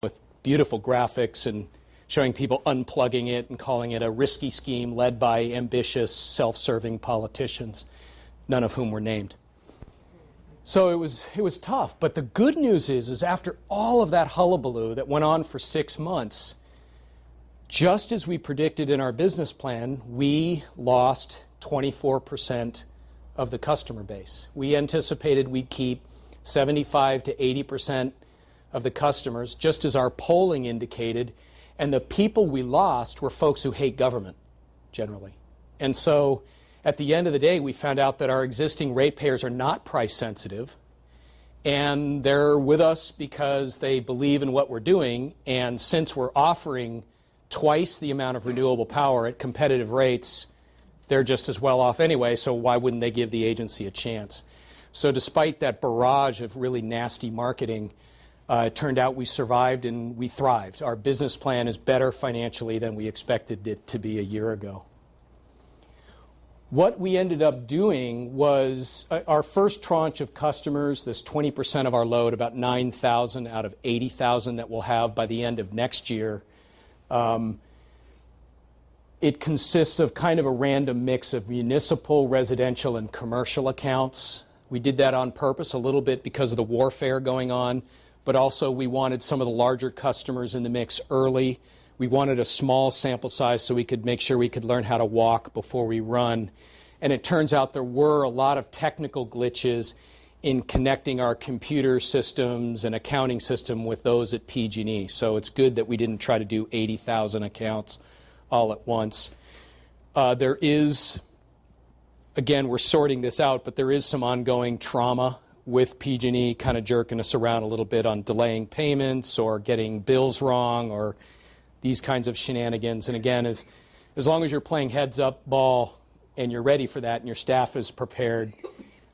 with beautiful graphics and showing people unplugging it and calling it a risky scheme led by ambitious, self-serving politicians, none of whom were named. So it was tough. But the good news is after all of that hullabaloo that went on for 6 months, just as we predicted in our business plan, we lost 24% of the customer base. We anticipated we'd keep 75 to 80% of the customers, just as our polling indicated, and the people we lost were folks who hate government, generally. And so at the end of the day, we found out that our existing ratepayers are not price sensitive, and they're with us because they believe in what we're doing, and since we're offering twice the amount of renewable power at competitive rates, they're just as well off anyway, so why wouldn't they give the agency a chance? So despite that barrage of really nasty marketing, it turned out we survived and we thrived. Our business plan is better financially than we expected it to be a year ago. What we ended up doing was our first tranche of customers, this 20% of our load, about 9,000 out of 80,000 that we'll have by the end of next year. It consists of kind of a random mix of municipal, residential, and commercial accounts. We did that on purpose a little bit because of the warfare going on, but also we wanted some of the larger customers in the mix early. We wanted a small sample size so we could make sure we could learn how to walk before we run. And it turns out there were a lot of technical glitches in connecting our computer systems and accounting system with those at PG&E. So it's good that we didn't try to do 80,000 accounts all at once. There is, again, we're sorting this out, but there is some ongoing trauma with PG&E kind of jerking us around a little bit on delaying payments or getting bills wrong or these kinds of shenanigans. And again, as long as you're playing heads-up ball and you're ready for that and your staff is prepared,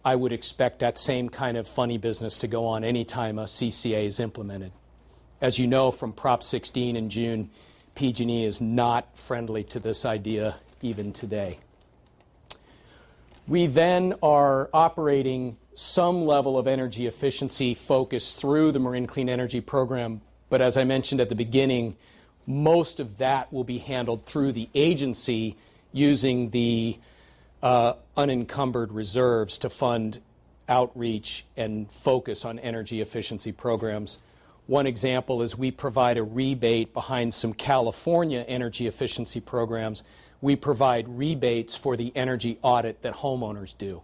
I would expect that same kind of funny business to go on anytime a CCA is implemented. As you know from Prop 16 in June, PG&E is not friendly to this idea even today. We then are operating some level of energy efficiency focus through the Marin Clean Energy Program, but as I mentioned at the beginning, most of that will be handled through the agency using the unencumbered reserves to fund outreach and focus on energy efficiency programs. One example is we provide a rebate behind some California energy efficiency programs. We provide rebates for the energy audit that homeowners do.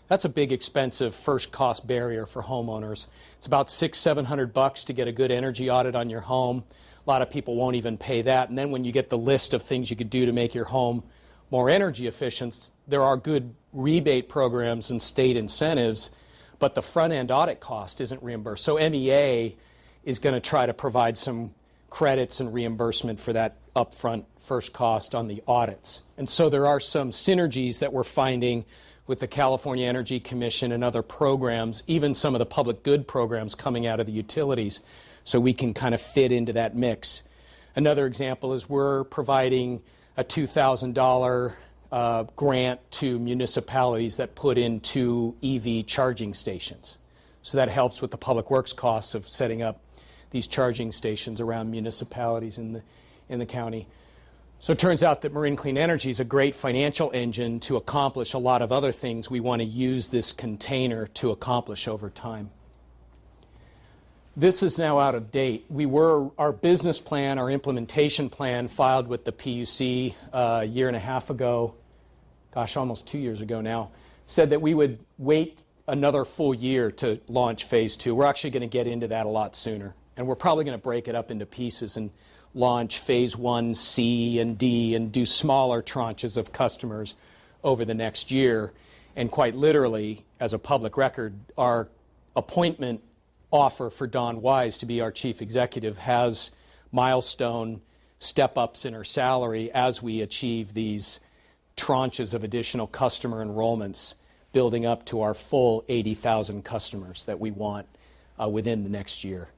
That's a big, expensive first cost barrier for homeowners. It's about $600-700 to get a good energy audit on your home. A lot of people won't even pay that. And then when you get the list of things you could do to make your home more energy efficient, there are good rebate programs and state incentives, but the front-end audit cost isn't reimbursed. So MEA is going to try to provide some credits and reimbursement for that upfront first cost on the audits. And so there are some synergies that we're finding with the California Energy Commission and other programs, even some of the public good programs coming out of the utilities, so we can kind of fit into that mix. Another example is we're providing a $2,000 grant to municipalities that put in 2 EV charging stations. So that helps with the public works costs of setting up these charging stations around municipalities in the county. So it turns out that Marin Clean Energy is a great financial engine to accomplish a lot of other things we want to use this container to accomplish over time. This is now out of date. Our business plan, our implementation plan filed with the PUC a year and a half ago, gosh, almost 2 years ago now, said that we would wait another full year to launch phase 2. We're actually going to get into that a lot sooner. And we're probably going to break it up into pieces and launch phase 1, C, and D, and do smaller tranches of customers over the next year. And quite literally, as a public record, our appointment offer for Dawn Wise to be our chief executive has milestone step-ups in her salary as we achieve these tranches of additional customer enrollments, building up to our full 80,000 customers that we want within the next year.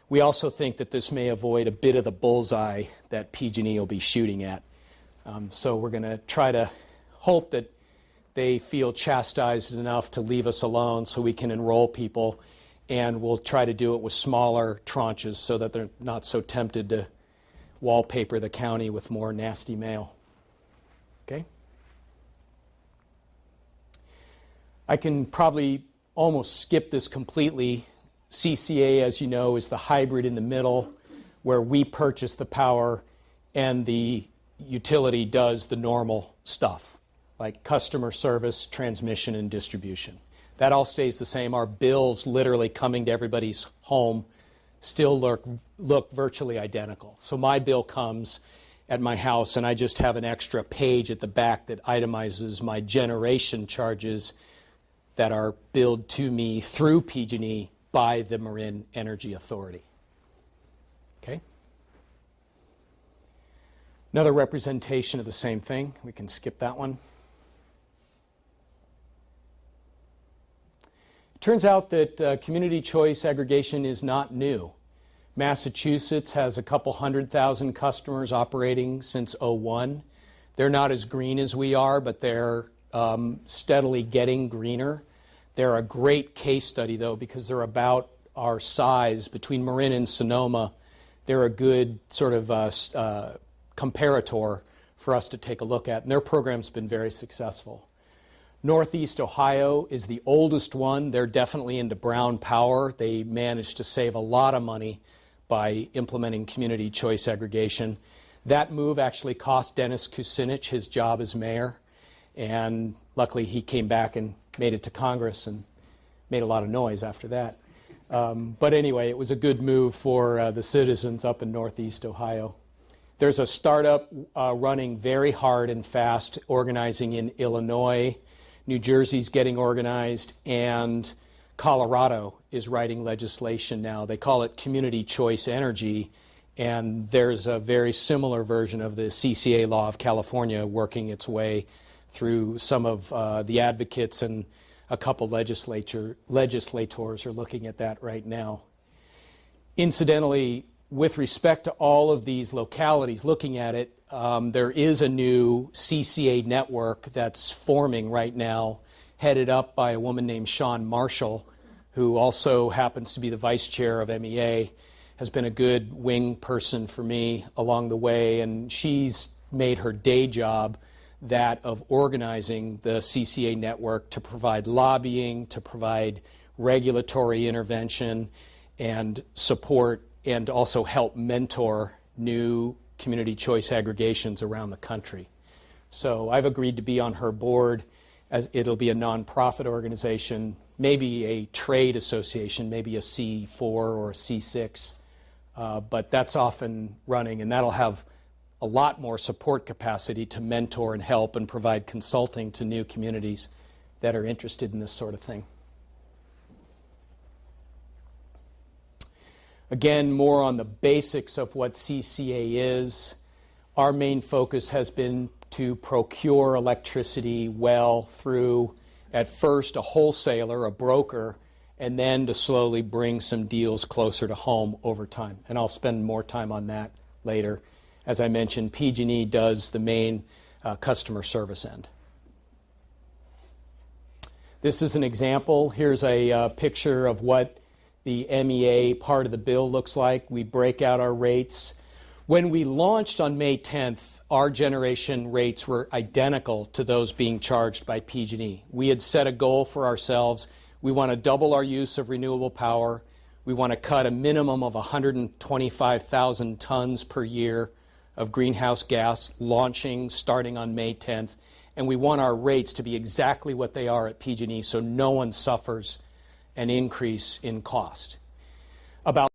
We also think that this may avoid a bit of the bullseye that PG&E will be shooting at. So we're going to try to hope that they feel chastised enough to leave us alone so we can enroll people and we'll try to do it with smaller tranches so that they're not so tempted to wallpaper the county with more nasty mail. Okay? I can probably almost skip this completely. CCA, as you know, is the hybrid in the middle where we purchase the power and the utility does the normal stuff, like customer service, transmission, and distribution. That all stays the same. Our bills literally coming to everybody's home still look virtually identical. So my bill comes at my house and I just have an extra page at the back that itemizes my generation charges that are billed to me through PG&E by the Marin Energy Authority. Okay? Another representation of the same thing. We can skip that one. It turns out that community choice aggregation is not new. Massachusetts has a couple 100,000 customers operating since '01. They're not as green as we are, but they're steadily getting greener. They're a great case study, though, because they're about our size. Between Marin and Sonoma, they're a good sort of comparator for us to take a look at, and their program's been very successful. Northeast Ohio is the oldest one. They're definitely into brown power. They managed to save a lot of money by implementing community choice aggregation. That move actually cost Dennis Kucinich his job as mayor, and luckily he came back and made it to Congress and made a lot of noise after that. But anyway, it was a good move for the citizens up in Northeast Ohio. There's a startup running very hard and fast, organizing in Illinois. New Jersey's getting organized, and Colorado is writing legislation now. They call it Community Choice Energy, and there's a very similar version of the CCA law of California working its way through some of the advocates, and a couple legislators are looking at that right now. Incidentally, with respect to all of these localities looking at it, there is a new CCA network that's forming right now, headed up by a woman named Shawn Marshall, who also happens to be the vice chair of MEA, has been a good wing person for me along the way, and she's made her day job that of organizing the CCA network to provide lobbying, to provide regulatory intervention and support, and also help mentor new community choice aggregations around the country. So I've agreed to be on her board, as it'll be a nonprofit organization, maybe a trade association, maybe a C4 or a C6, but that's often running, and that'll have a lot more support capacity to mentor and help and provide consulting to new communities that are interested in this sort of thing. Again, more on the basics of what CCA is. Our main focus has been to procure electricity well through, at first, a wholesaler, a broker, and then to slowly bring some deals closer to home over time. And I'll spend more time on that later. As I mentioned, PG&E does the main customer service end. This is an example. Here's a picture of what the MEA part of the bill looks like. We break out our rates. When we launched on May 10th, our generation rates were identical to those being charged by PG&E. We had set a goal for ourselves. We want to double our use of renewable power. We want to cut a minimum of 125,000 tons per year of greenhouse gas launching starting on May 10th. And we want our rates to be exactly what they are at PG&E so no one suffers an increase in cost. About